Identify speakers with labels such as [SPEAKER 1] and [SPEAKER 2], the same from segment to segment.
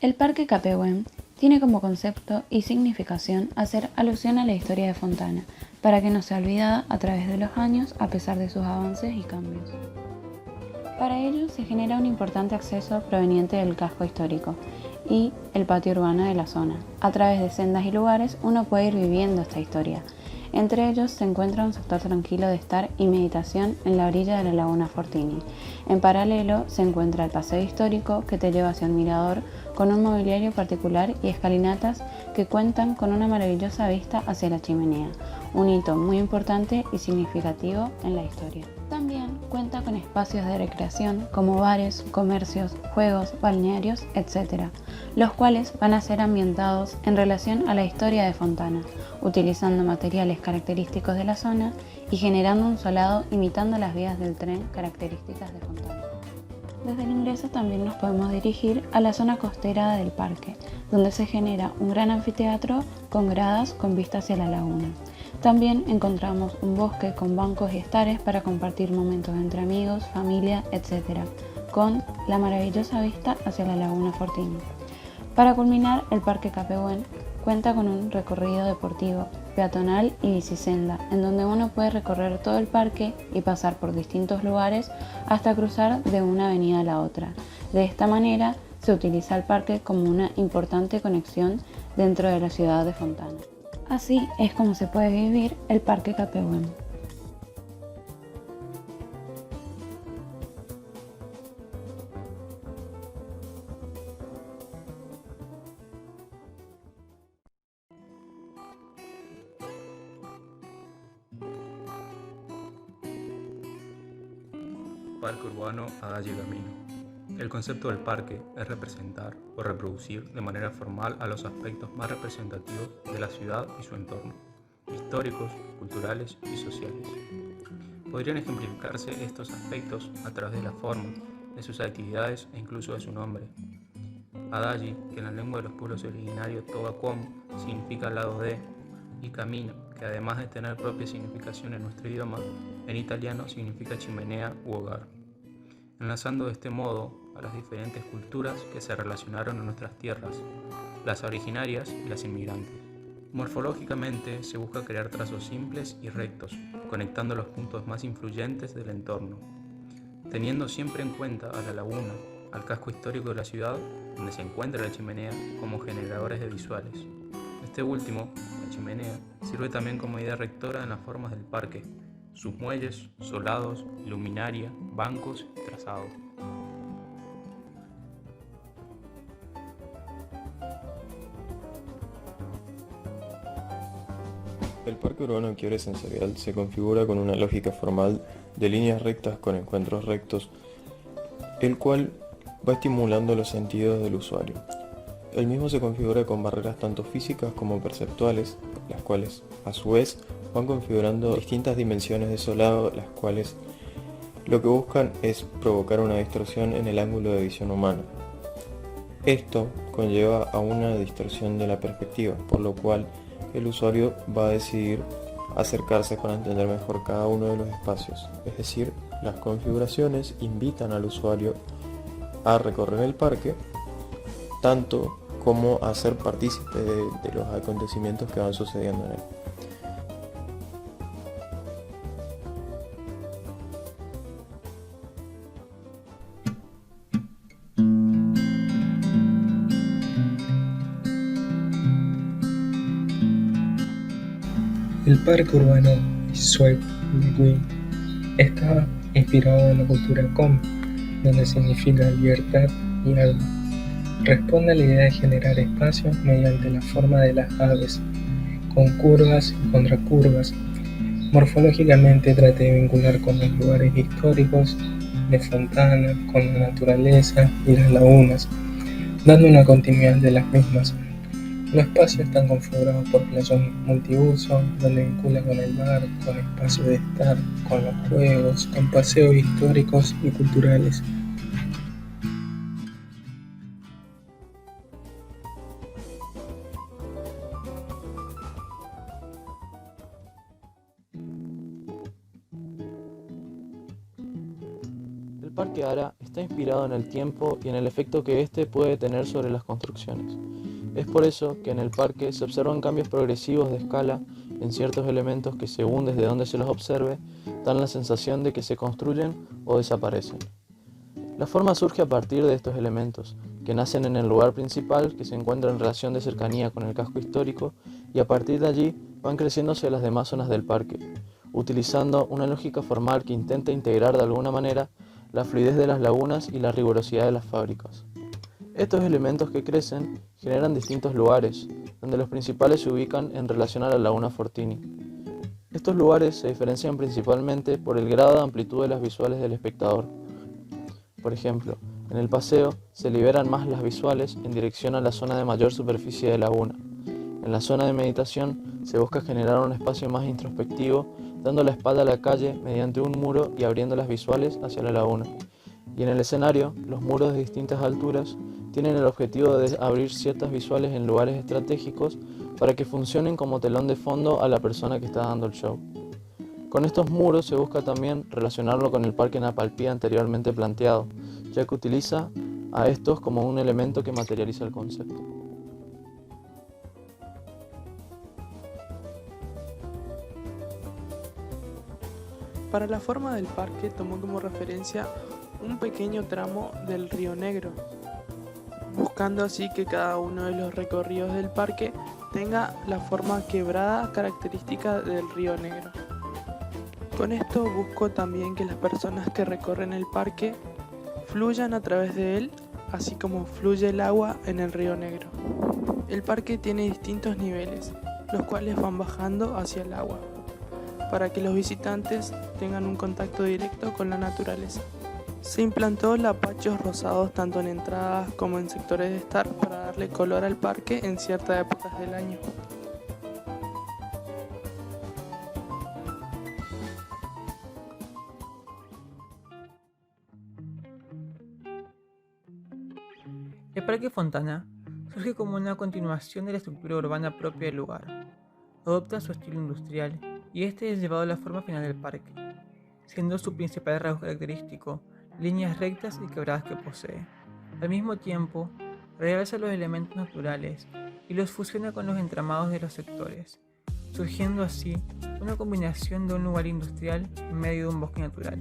[SPEAKER 1] El Parque Capehuén tiene como concepto y significación hacer alusión a la historia de Fontana, para que no sea olvidada a través de los años a pesar de sus avances y cambios. Para ello se genera un importante acceso proveniente del casco histórico y el patio urbano de la zona. A través de sendas y lugares uno puede ir viviendo esta historia. Entre ellos se encuentra un sector tranquilo de estar y meditación en la orilla de la laguna Fortini. En paralelo se encuentra el paseo histórico que te lleva hacia un mirador con un mobiliario particular y escalinatas que cuentan con una maravillosa vista hacia la chimenea, un hito muy importante y significativo en la historia. También cuenta con espacios de recreación como bares, comercios, juegos, balnearios, etc., los cuales van a ser ambientados en relación a la historia de Fontana, utilizando materiales característicos de la zona y generando un solado imitando las vías del tren características de Fontana. Desde el ingreso también nos podemos dirigir a la zona costera del parque, donde se genera un gran anfiteatro con gradas con vista hacia la laguna. También encontramos un bosque con bancos y estares para compartir momentos entre amigos, familia, etc., con la maravillosa vista hacia la laguna Fortini. Para culminar, el Parque Capehuén cuenta con un recorrido deportivo, peatonal y bicisenda, en donde uno puede recorrer todo el parque y pasar por distintos lugares hasta cruzar de una avenida a la otra. De esta manera, se utiliza el parque como una importante conexión dentro de la ciudad de Fontana. Así es como se puede vivir el Parque Capehuén.
[SPEAKER 2] Parque urbano Adagio Camino. El concepto del parque es representar o reproducir de manera formal a los aspectos más representativos de la ciudad y su entorno, históricos, culturales y sociales. Podrían ejemplificarse estos aspectos a través de la forma, de sus actividades e incluso de su nombre. Adagi, que en la lengua de los pueblos originarios Tobacuom significa lado de, y camino, que además de tener propia significación en nuestro idioma, en italiano significa chimenea u hogar, enlazando de este modo a las diferentes culturas que se relacionaron en nuestras tierras, las originarias y las inmigrantes. Morfológicamente se busca crear trazos simples y rectos, conectando los puntos más influyentes del entorno, teniendo siempre en cuenta a la laguna, al casco histórico de la ciudad, donde se encuentra la chimenea, como generadores de visuales. Este último, la chimenea, sirve también como idea rectora en las formas del parque, sus muelles, solados, luminaria, bancos y trazado.
[SPEAKER 3] El parque urbano Quiore Sensorial se configura con una lógica formal de líneas rectas con encuentros rectos, el cual va estimulando los sentidos del usuario. El mismo se configura con barreras tanto físicas como perceptuales, las cuales, a su vez, van configurando distintas dimensiones de solado, las cuales lo que buscan es provocar una distorsión en el ángulo de visión humana. Esto conlleva a una distorsión de la perspectiva, por lo cual el usuario va a decidir acercarse para entender mejor cada uno de los espacios. Es decir, las configuraciones invitan al usuario a recorrer el parque, tanto como a ser partícipe de los acontecimientos que van sucediendo en él.
[SPEAKER 4] El parque urbano Isuek Liguí está inspirado en la cultura Com, donde significa libertad y alma. Responde a la idea de generar espacio mediante la forma de las aves, con curvas y contracurvas. Morfológicamente trata de vincular con los lugares históricos de Fontana, con la naturaleza y las lagunas, dando una continuidad de las mismas. Los espacios están configurados por playas multiuso, donde vincula con el mar, con espacio de estar, con los juegos, con paseos históricos y culturales.
[SPEAKER 5] El Parque Ara está está inspirado en el tiempo y en el efecto que éste puede tener sobre las construcciones. Es por eso que en el parque se observan cambios progresivos de escala en ciertos elementos que, según desde donde se los observe, dan la sensación de que se construyen o desaparecen. La forma surge a partir de estos elementos, que nacen en el lugar principal, que se encuentra en relación de cercanía con el casco histórico, y a partir de allí van creciendo hacia las demás zonas del parque, utilizando una lógica formal que intenta integrar de alguna manera la fluidez de las lagunas y la rigurosidad de las fábricas. Estos elementos que crecen generan distintos lugares, donde los principales se ubican en relación a la laguna Fortini. Estos lugares se diferencian principalmente por el grado de amplitud de las visuales del espectador. Por ejemplo, en el paseo se liberan más las visuales en dirección a la zona de mayor superficie de laguna. En la zona de meditación se busca generar un espacio más introspectivo, dando la espalda a la calle mediante un muro y abriendo las visuales hacia la laguna. Y en el escenario, los muros de distintas alturas tienen el objetivo de abrir ciertas visuales en lugares estratégicos para que funcionen como telón de fondo a la persona que está dando el show. Con estos muros se busca también relacionarlo con el parque Napalpí anteriormente planteado, ya que utiliza a estos como un elemento que materializa el concepto.
[SPEAKER 6] Para la forma del parque tomó como referencia un pequeño tramo del Río Negro, buscando así que cada uno de los recorridos del parque tenga la forma quebrada característica del Río Negro. Con esto busco también que las personas que recorren el parque fluyan a través de él, así como fluye el agua en el Río Negro. El parque tiene distintos niveles, los cuales van bajando hacia el agua, para que los visitantes tengan un contacto directo con la naturaleza. Se implantó lapachos rosados tanto en entradas como en sectores de estar para darle color al parque en ciertas épocas del año.
[SPEAKER 7] El Parque Fontana surge como una continuación de la estructura urbana propia del lugar. Adopta su estilo industrial y este es llevado a la forma final del parque, siendo su principal rasgo característico líneas rectas y quebradas que posee. Al mismo tiempo, realza los elementos naturales y los fusiona con los entramados de los sectores, surgiendo así una combinación de un lugar industrial en medio de un bosque natural.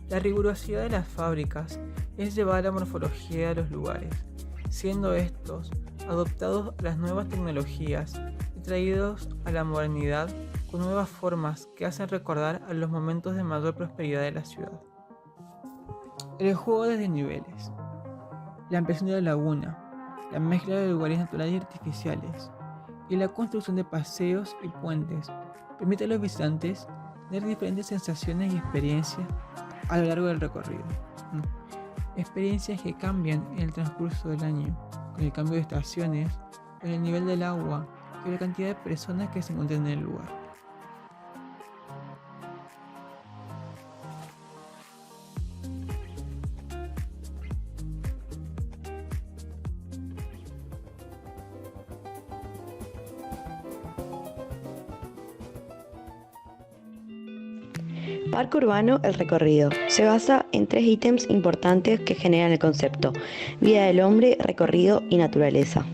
[SPEAKER 7] La rigurosidad de las fábricas es llevada a la morfología de los lugares, siendo estos adoptados a las nuevas tecnologías y traídos a la modernidad con nuevas formas que hacen recordar a los momentos de mayor prosperidad de la ciudad. El juego de desniveles, la ampliación de la laguna, la mezcla de lugares naturales y artificiales y la construcción de paseos y puentes permite a los visitantes tener diferentes sensaciones y experiencias a lo largo del recorrido. Experiencias que cambian en el transcurso del año, con el cambio de estaciones, con el nivel del agua y la cantidad de personas que se encuentran en el lugar.
[SPEAKER 8] Parque urbano, el recorrido. Se basa en 3 ítems importantes que generan el concepto: vida del hombre, recorrido y naturaleza.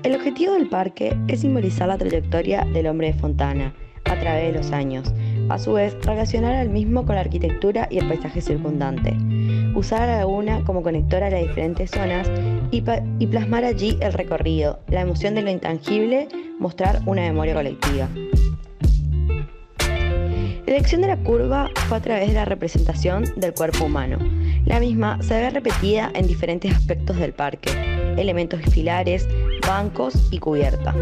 [SPEAKER 8] El objetivo del parque es simbolizar la trayectoria del hombre de Fontana a través de los años. A su vez, relacionar al mismo con la arquitectura y el paisaje circundante. Usar a la laguna como conectora a las diferentes zonas y plasmar allí el recorrido, la emoción de lo intangible, mostrar una memoria colectiva. La elección de la curva fue a través de la representación del cuerpo humano. La misma se ve repetida en diferentes aspectos del parque: elementos pilares, bancos y cubierta.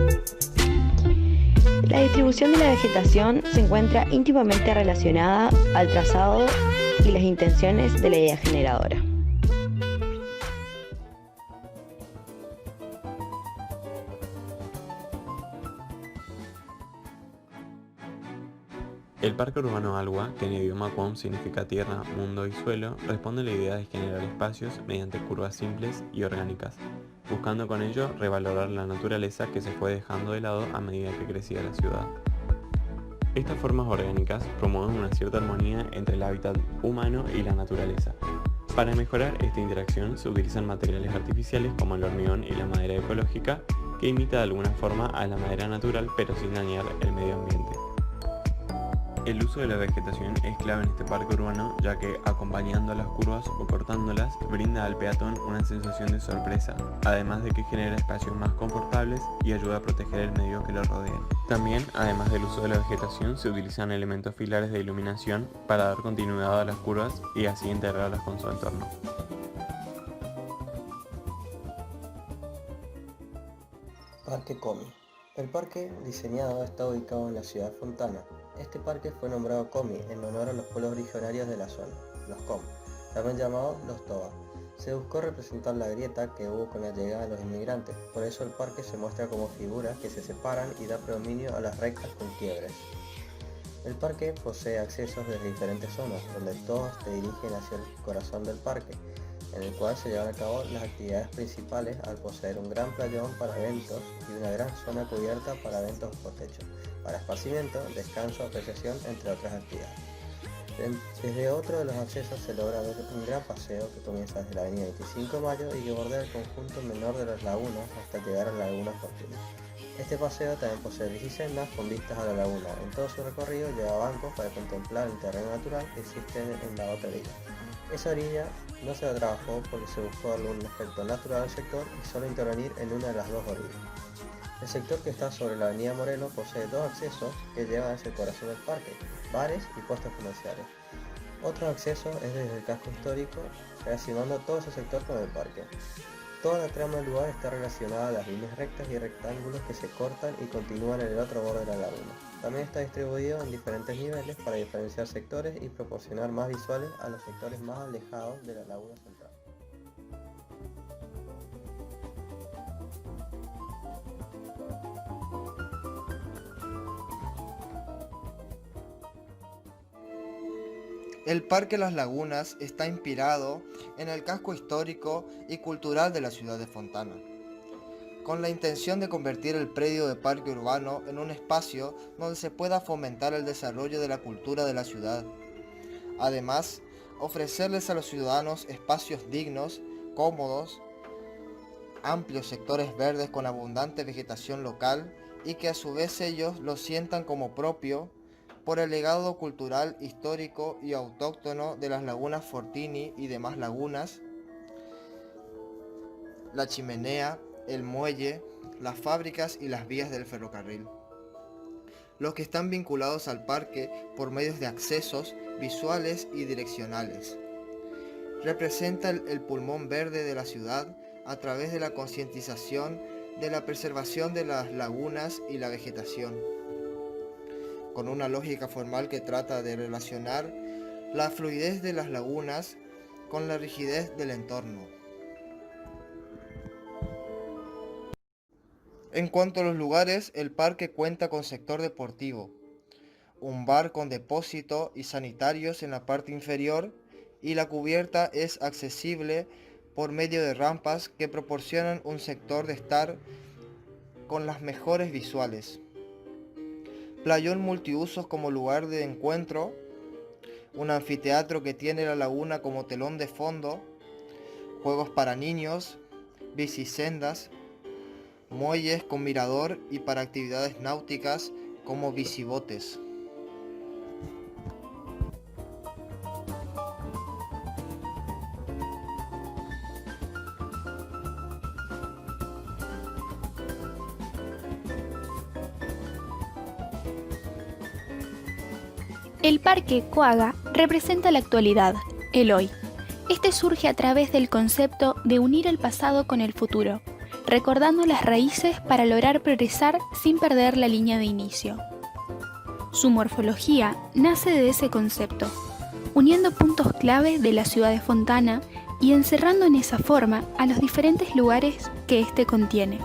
[SPEAKER 8] La distribución de la vegetación se encuentra íntimamente relacionada al trazado y las intenciones de la idea generadora.
[SPEAKER 9] El Parque Urbano Alwa, que en idioma Qom significa tierra, mundo y suelo, responde a la idea de generar espacios mediante curvas simples y orgánicas, buscando con ello revalorar la naturaleza que se fue dejando de lado a medida que crecía la ciudad. Estas formas orgánicas promueven una cierta armonía entre el hábitat humano y la naturaleza. Para mejorar esta interacción se utilizan materiales artificiales como el hormigón y la madera ecológica, que imita de alguna forma a la madera natural pero sin dañar el medio ambiente. El uso de la vegetación es clave en este parque urbano, ya que acompañando a las curvas o cortándolas brinda al peatón una sensación de sorpresa, además de que genera espacios más confortables y ayuda a proteger el medio que lo rodea. También, además del uso de la vegetación, se utilizan elementos filares de iluminación para dar continuidad a las curvas y así integrarlas con su entorno.
[SPEAKER 10] Parque Comi. El parque diseñado está ubicado en la ciudad de Fontana. Este parque fue nombrado Comi en honor a los pueblos originarios de la zona, los Com, también llamados los Toba. Se buscó representar la grieta que hubo con la llegada de los inmigrantes, por eso el parque se muestra como figuras que se separan y da predominio a las rectas con quiebres. El parque posee accesos desde diferentes zonas, donde todos te dirigen hacia el corazón del parque, en el cual se llevan a cabo las actividades principales al poseer un gran playón para eventos y una gran zona cubierta para eventos por techo, para esparcimiento, descanso, apreciación, entre otras actividades. Desde otro de los accesos se logra ver un gran paseo que comienza desde la avenida 25 de Mayo y que bordea el conjunto menor de las lagunas hasta llegar a la Laguna Fortuna. Este paseo también posee bicisendas con vistas a la laguna. En todo su recorrido lleva bancos para contemplar el terreno natural que existe en la otra orilla. Esa orilla no se la trabajó porque se buscó darle un aspecto natural al sector y solo intervenir en una de las dos orillas. El sector que está sobre la avenida Moreno posee dos accesos que llevan hacia el corazón del parque, bares y puestos comerciales. Otro acceso es desde el casco histórico, relacionando todo ese sector con el parque. Toda la trama del lugar está relacionada a las líneas rectas y rectángulos que se cortan y continúan en el otro borde de la laguna. También está distribuido en diferentes niveles para diferenciar sectores y proporcionar más visuales a los sectores más alejados de la laguna central.
[SPEAKER 11] El Parque Las Lagunas está inspirado en el casco histórico y cultural de la ciudad de Fontana, con la intención de convertir el predio de parque urbano en un espacio donde se pueda fomentar el desarrollo de la cultura de la ciudad. Además, ofrecerles a los ciudadanos espacios dignos, cómodos, amplios sectores verdes con abundante vegetación local y que a su vez ellos lo sientan como propio por el legado cultural, histórico y autóctono de las lagunas Fortini y demás lagunas, la chimenea, el muelle, las fábricas y las vías del ferrocarril. Los que están vinculados al parque por medios de accesos visuales y direccionales. Representa el pulmón verde de la ciudad a través de la concientización de la preservación de las lagunas y la vegetación, con una lógica formal que trata de relacionar la fluidez de las lagunas con la rigidez del entorno. En cuanto a los lugares, el parque cuenta con sector deportivo, un bar con depósito y sanitarios en la parte inferior, y la cubierta es accesible por medio de rampas que proporcionan un sector de estar con las mejores visuales. Playón multiusos como lugar de encuentro, un anfiteatro que tiene la laguna como telón de fondo, juegos para niños, bicisendas, muelles con mirador y para actividades náuticas como bicibotes.
[SPEAKER 12] El Parque Coaga representa la actualidad, el hoy. Este surge a través del concepto de unir el pasado con el futuro, recordando las raíces para lograr progresar sin perder la línea de inicio. Su morfología nace de ese concepto, uniendo puntos clave de la ciudad de Fontana y encerrando en esa forma a los diferentes lugares que éste contiene.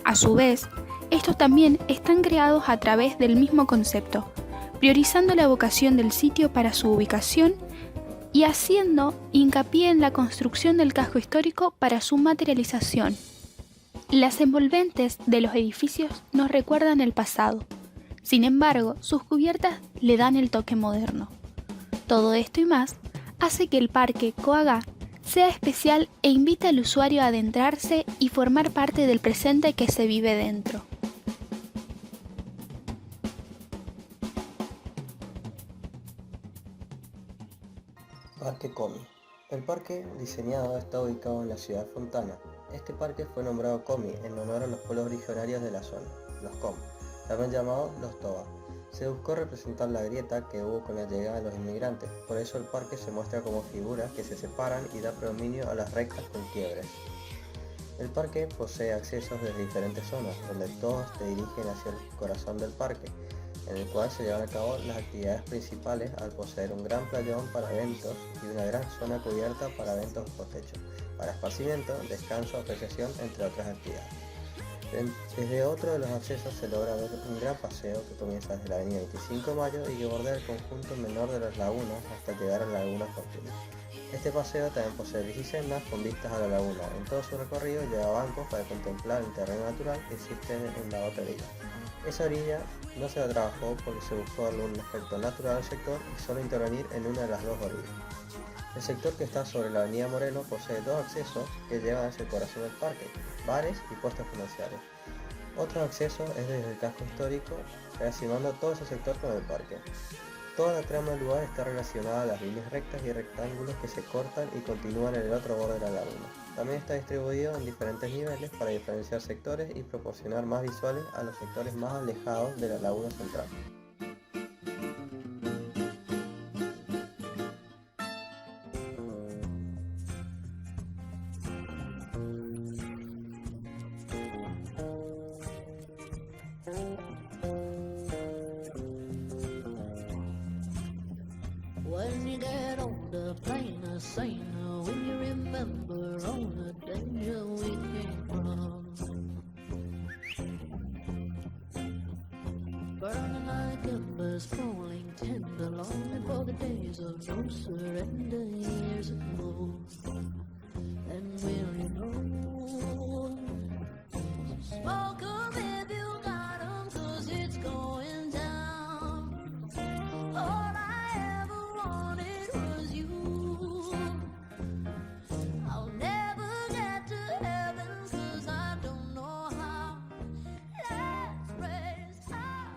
[SPEAKER 12] A su vez, estos también están creados a través del mismo concepto, priorizando la vocación del sitio para su ubicación y haciendo hincapié en la construcción del casco histórico para su materialización. Las envolventes de los edificios nos recuerdan el pasado, Sin embargo, sus cubiertas le dan el toque moderno. Todo esto y más hace que el Parque Coagá sea especial e invita al usuario a adentrarse y formar parte del presente que se vive dentro.
[SPEAKER 10] Parque Comi. El parque diseñado está ubicado en la ciudad de Fontana. Este parque fue nombrado Comi en honor a los pueblos originarios de la zona, los Com, también llamados los Toba. Se buscó representar la grieta que hubo con la llegada de los inmigrantes, por eso el parque se muestra como figuras que se separan y da predominio a las rectas con quiebres. El parque posee accesos desde diferentes zonas, donde todos te dirigen hacia el corazón del parque, en el cual se llevan a cabo las actividades principales al poseer un gran playón para eventos y una gran zona cubierta para eventos bajo techo, para esparcimiento, descanso, apreciación, entre otras actividades. Desde otro de los accesos se logra ver un gran paseo que comienza desde la avenida 25 de Mayo y que bordea el conjunto menor de las lagunas hasta llegar a la Laguna Fortuna. Este paseo también posee bicisendas con vistas a la laguna. En todo su recorrido lleva bancos para contemplar el terreno natural que existe en la otra orilla. Esa orilla no se la trabajó porque se buscó darle un aspecto natural al sector y solo intervenir en una de las dos orillas. El sector que está sobre la avenida Moreno posee dos accesos que llevan hacia el corazón del parque, bares y puestos comerciales. Otro acceso es desde el casco histórico, relacionando todo ese sector con el parque. Toda la trama del lugar está relacionada a las líneas rectas y rectángulos que se cortan y continúan en el otro borde de la laguna. También está distribuido en diferentes niveles para diferenciar sectores y proporcionar más visuales a los sectores más alejados de la laguna central.
[SPEAKER 13] When you get older, plainer, saner, when you remember all the danger we came from. Burning like embers, falling tender, longing for the days of no surrender years ago. And will you know? Smoke 'em if you got 'em, 'cause it's going down. All I ever wanted was you. I'll never get to heaven 'cause I don't know how. Let's raise time.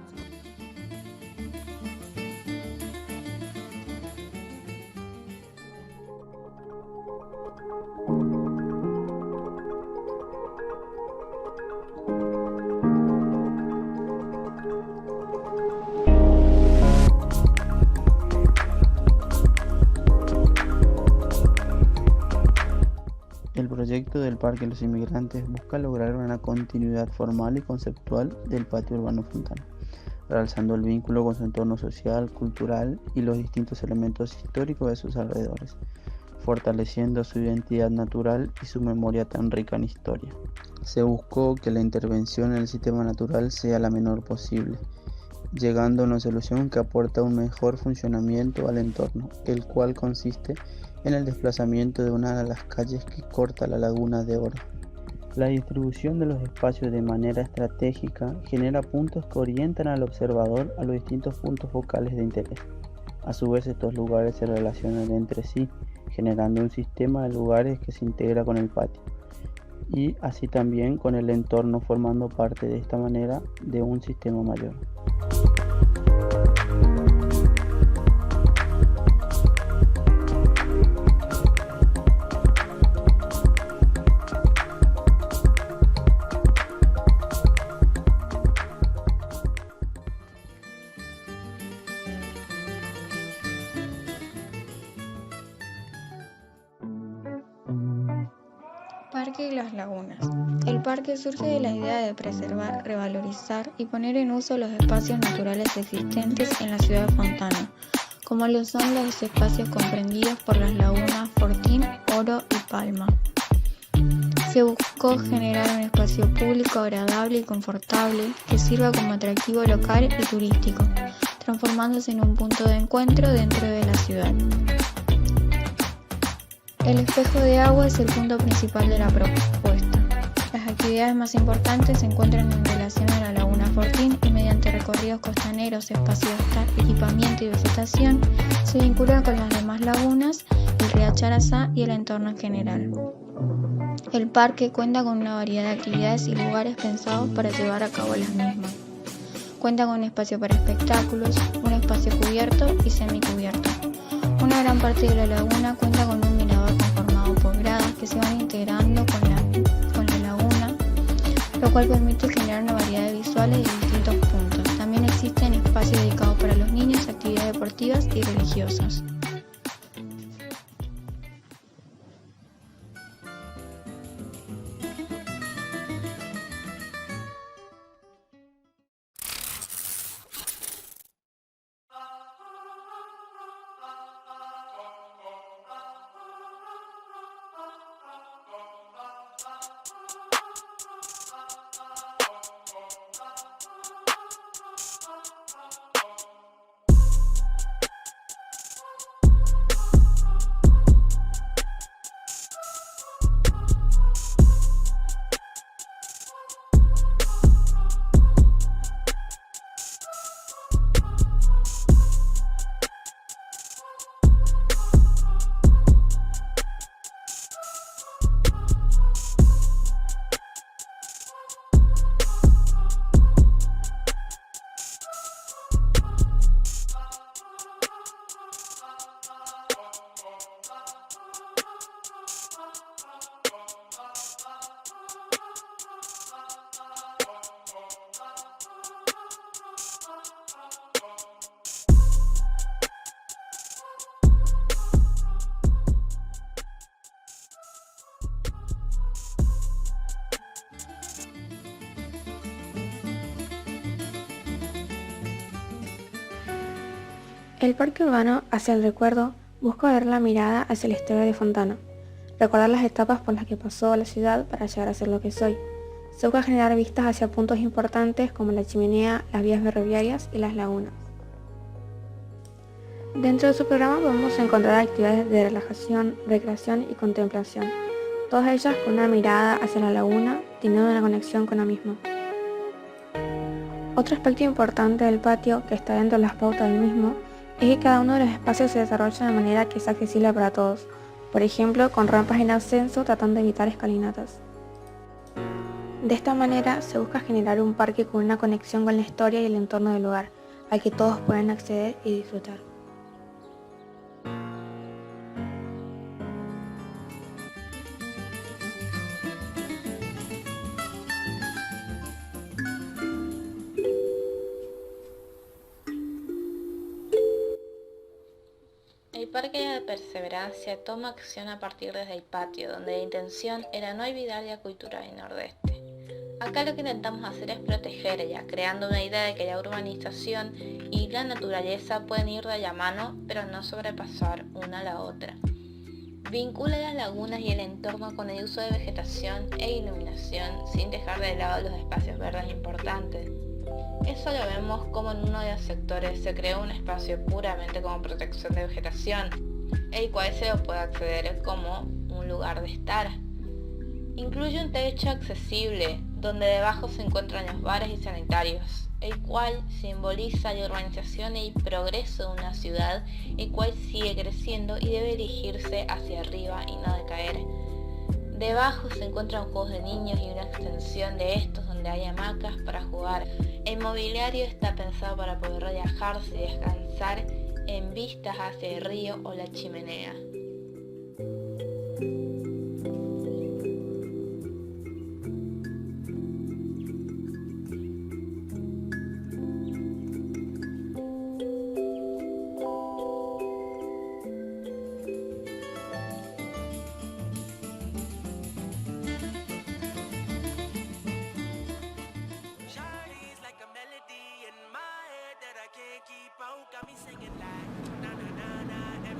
[SPEAKER 14] El proyecto del Parque de los Inmigrantes busca lograr una continuidad formal y conceptual del patio urbano Fontana, realzando el vínculo con su entorno social, cultural y los distintos elementos históricos de sus alrededores, fortaleciendo su identidad natural y su memoria tan rica en historia. Se buscó que la intervención en el sistema natural sea la menor posible, llegando a una solución que aporta un mejor funcionamiento al entorno, el cual consiste en el desplazamiento de una de las calles que corta la Laguna de Oro. La distribución de los espacios de manera estratégica genera puntos que orientan al observador a los distintos puntos focales de interés. A su vez, estos lugares se relacionan entre sí, generando un sistema de lugares que se integra con el patio, y así también con el entorno, formando parte de esta manera de un sistema mayor.
[SPEAKER 15] Parque y las lagunas. El parque surge de la idea de preservar, revalorizar y poner en uso los espacios naturales existentes en la ciudad de Fontana, como lo son los espacios comprendidos por las lagunas Fortín, Oro y Palma. Se buscó generar un espacio público agradable y confortable que sirva como atractivo local y turístico, transformándose en un punto de encuentro dentro de la ciudad. El espejo de agua es el punto principal de la propuesta. Las actividades más importantes se encuentran en relación a la Laguna Fortín y mediante recorridos costaneros, espacios de equipamiento y vegetación se vinculan con las demás lagunas, el Riacho Arazá y el entorno en general. El parque cuenta con una variedad de actividades y lugares pensados para llevar a cabo las mismas. Cuenta con un espacio para espectáculos, un espacio cubierto y semicubierto. Una gran parte de la laguna cuenta con un mirador conformado por gradas que se van integrando con la laguna, lo cual permite generar una variedad de visuales de distintos puntos. También existen espacios dedicados para los niños, actividades deportivas y religiosas.
[SPEAKER 16] El parque urbano hacia el recuerdo busca ver la mirada hacia la historia de Fontana, recordar las etapas por las que pasó la ciudad para llegar a ser lo que es hoy. Se busca generar vistas hacia puntos importantes como la chimenea, las vías ferroviarias y las lagunas. Dentro de su programa podemos encontrar actividades de relajación, recreación y contemplación, todas ellas con una mirada hacia la laguna, teniendo una conexión con la misma. Otro aspecto importante del patio, que está dentro de las pautas del mismo, es que cada uno de los espacios se desarrolla de manera que sea accesible para todos, por ejemplo con rampas en ascenso tratando de evitar escalinatas. De esta manera se busca generar un parque con una conexión con la historia y el entorno del lugar, al que todos puedan acceder y disfrutar.
[SPEAKER 1] El Parque de Perseverancia toma acción a partir desde el patio, donde la intención era no olvidar la cultura del Nordeste. Acá lo que intentamos hacer es protegerla, creando una idea de que la urbanización y la naturaleza pueden ir de la mano, pero no sobrepasar una a la otra. Vincula las lagunas y el entorno con el uso de vegetación e iluminación, sin dejar de lado los espacios verdes importantes. Eso lo vemos como en uno de los sectores se creó un espacio puramente como protección de vegetación, el cual se lo puede acceder como un lugar de estar. Incluye un techo accesible, donde debajo se encuentran los bares y sanitarios, el cual simboliza la urbanización y el progreso de una ciudad, el cual sigue creciendo y debe dirigirse hacia arriba y no decaer. Debajo se encuentran juegos de niños y una extensión de estos donde hay hamacas para jugar. El mobiliario está pensado para poder relajarse y descansar en vistas hacia el río o la chimenea.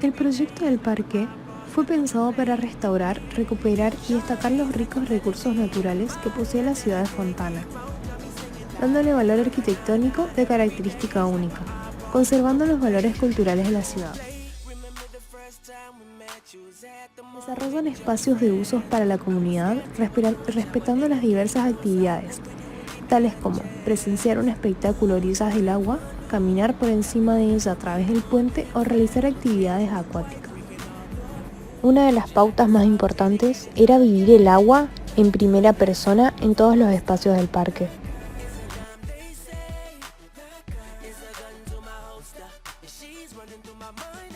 [SPEAKER 16] El proyecto del parque fue pensado para restaurar, recuperar y destacar los ricos recursos naturales que posee la ciudad de Fontana, dándole valor arquitectónico de característica única, conservando los valores culturales de la ciudad.
[SPEAKER 17] Desarrollan espacios de usos para la comunidad respetando las diversas actividades, tales como presenciar un espectáculo a orillas del agua, caminar por encima de ella a través del puente o realizar actividades acuáticas. Una de las pautas más importantes era vivir el agua en primera persona en todos los espacios del parque.
[SPEAKER 13] She's running through my mind.